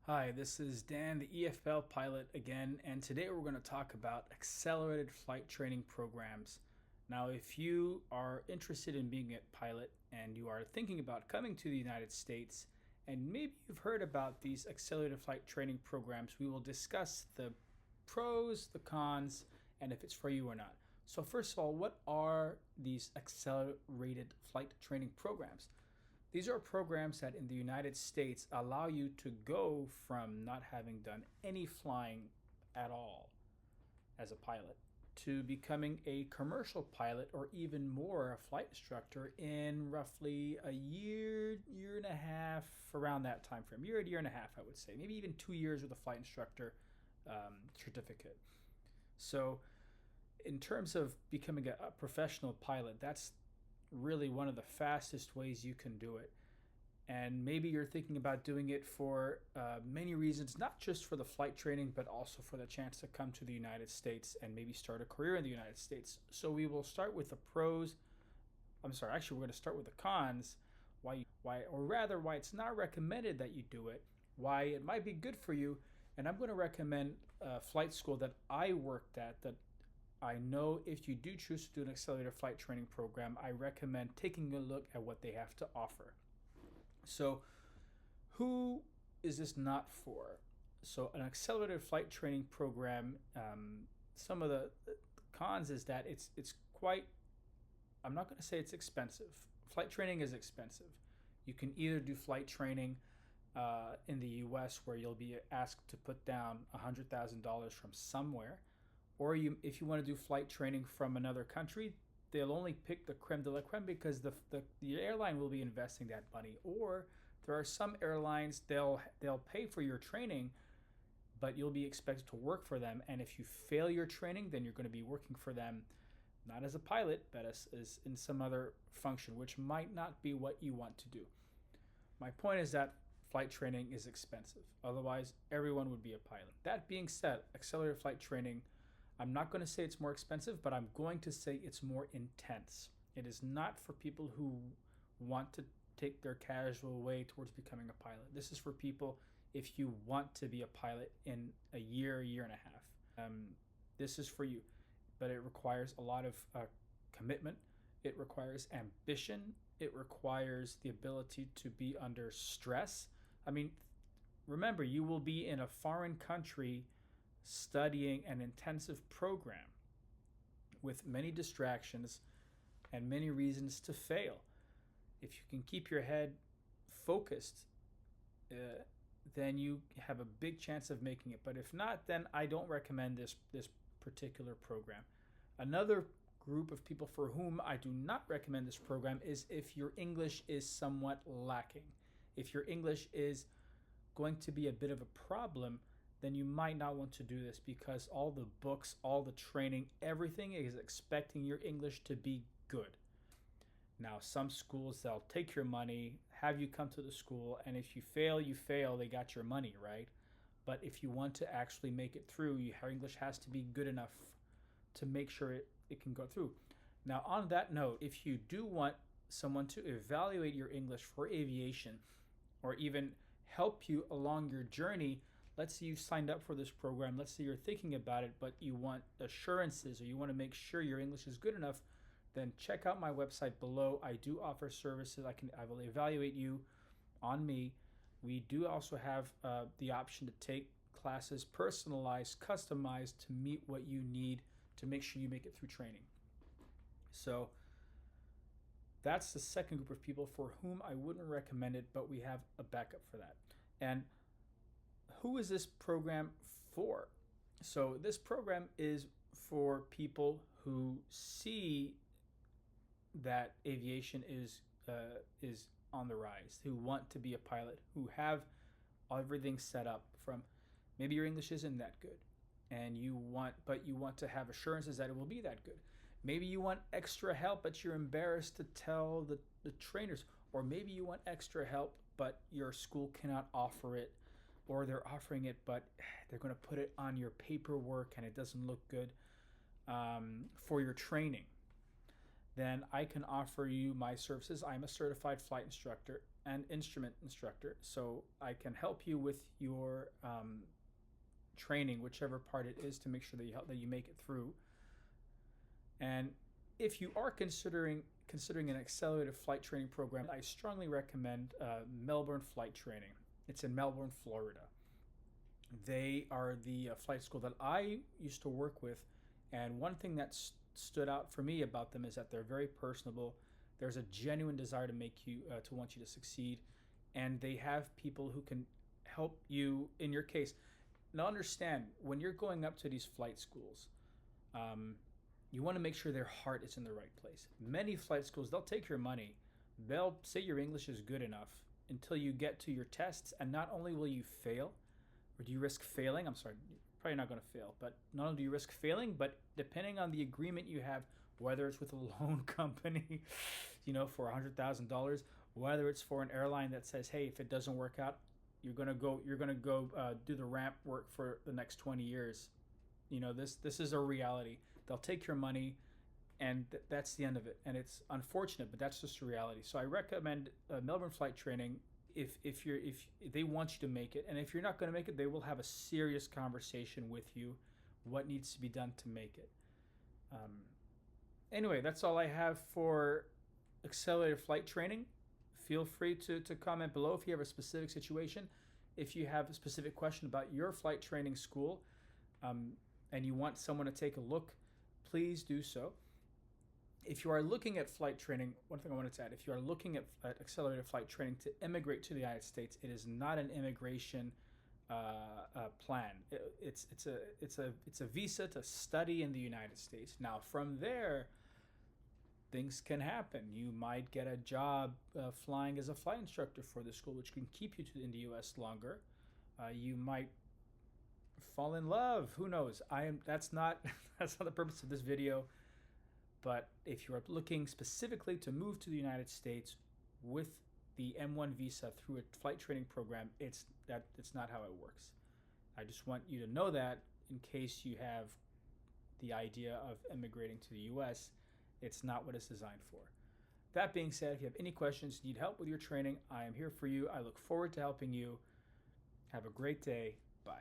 Hi, this is Dan, the EFL pilot again, and today we're going to talk about accelerated flight training programs. Now, if you are interested in being a pilot and you are thinking about coming to the United States, and maybe you've heard about these accelerated flight training programs, we will discuss the pros, the cons, and if it's for you or not. So, first of all, what are these accelerated flight training programs? These are programs that in the United States allow you to go from not having done any flying at all as a pilot to becoming a commercial pilot or even more a flight instructor in roughly a year and a half, around that time frame. Year and a half, I would say. Maybe even 2 years with a flight instructor certificate. So, in terms of becoming a professional pilot, that's really one of the fastest ways you can do it. And maybe you're thinking about doing it for many reasons, not just for the flight training, but also for the chance to come to the United States and maybe start a career in the United States. So we will start with the pros. I'm sorry, actually, we're going to start with the cons. Why it's not recommended that you do it, why it might be good for you. And I'm going to recommend a flight school that I worked at that I know if you do choose to do an accelerated flight training program, I recommend taking a look at what they have to offer. So, who is this not for? So, an accelerated flight training program, some of the cons is that it's quite, I'm not going to say it's expensive. Flight training is expensive. You can either do flight training in the US where you'll be asked to put down $100,000 from somewhere, or if you want to do flight training from another country, they'll only pick the creme de la creme because the airline will be investing that money. Or there are some airlines they'll pay for your training, but you'll be expected to work for them. And if you fail your training, then you're going to be working for them, not as a pilot, but as in some other function, which might not be what you want to do. My point is that flight training is expensive. Otherwise, everyone would be a pilot. That being said, accelerated flight training, I'm not going to say it's more expensive, but I'm going to say it's more intense. It is not for people who want to take their casual way towards becoming a pilot. This is for people if you want to be a pilot in a year and a half. This is for you, but it requires a lot of commitment. It requires ambition. It requires the ability to be under stress. I mean, remember, you will be in a foreign country studying an intensive program with many distractions and many reasons to fail. If you can keep your head focused, then you have a big chance of making it. But if not, then I don't recommend this particular program. Another group of people for whom I do not recommend this program is if your English is somewhat lacking. If your English is going to be a bit of a problem, then you might not want to do this because all the books, all the training, everything is expecting your English to be good. Now, some schools, they'll take your money, have you come to the school, and if you fail, you fail, they got your money, right? But if you want to actually make it through, your English has to be good enough to make sure it can go through. Now, on that note, if you do want someone to evaluate your English for aviation or even help you along your journey, let's say you signed up for this program, let's say you're thinking about it, but you want assurances or you want to make sure your English is good enough, then check out my website below. I do offer services. I will evaluate you on me. We do also have the option to take classes personalized, customized to meet what you need to make sure you make it through training. So that's the second group of people for whom I wouldn't recommend it, but we have a backup for that. And who is this program for? So this program is for people who see that aviation is on the rise, who want to be a pilot, who have everything set up. From maybe your English isn't that good, and you want to have assurances that it will be that good. Maybe you want extra help, but you're embarrassed to tell the trainers, or maybe you want extra help, but your school cannot offer it, or they're offering it, but they're going to put it on your paperwork and it doesn't look good for your training. Then I can offer you my services. I'm a certified flight instructor, and instrument instructor, so I can help you with your training, whichever part it is, to make sure that you make it through. And if you are considering an accelerated flight training program, I strongly recommend Melbourne Flight Training. It's in Melbourne, Florida. They are the flight school that I used to work with, and one thing that stood out for me about them is that they're very personable. There's a genuine desire to want you to succeed, and they have people who can help you in your case. Now, understand, when you're going up to these flight schools, you want to make sure their heart is in the right place. Many flight schools, they'll take your money. They'll say your English is good enough until you get to your tests, and not only will you fail, or do you risk failing? I'm sorry, you're probably not going to fail, but not only do you risk failing, but depending on the agreement you have, whether it's with a loan company, for $100,000, whether it's for an airline that says, hey, if it doesn't work out, you're gonna go do the ramp work for the next 20 years. This is a reality. They'll take your money, and that's the end of it. And it's unfortunate, but that's just a reality. So I recommend Melbourne Flight Training if they want you to make it, and if you're not going to make it, they will have a serious conversation with you, what needs to be done to make it. Anyway, that's all I have for accelerated flight training. Feel free to comment below if you have a specific situation, if you have a specific question about your flight training school, and you want someone to take a look, please do so. If you are looking at flight training, one thing I wanted to add, if you are looking at accelerated flight training to immigrate to the United States, it is not an immigration plan. It's a visa to study in the United States. Now, from there, things can happen. You might get a job flying as a flight instructor for the school, which can keep you in the U.S. longer. You might fall in love. Who knows? That's not the purpose of this video. But if you are looking specifically to move to the United States with the M1 visa through a flight training program, it's not how it works. I just want you to know that in case you have the idea of immigrating to the U.S., it's not what it's designed for. That being said, if you have any questions, need help with your training, I am here for you. I look forward to helping you. Have a great day. Bye.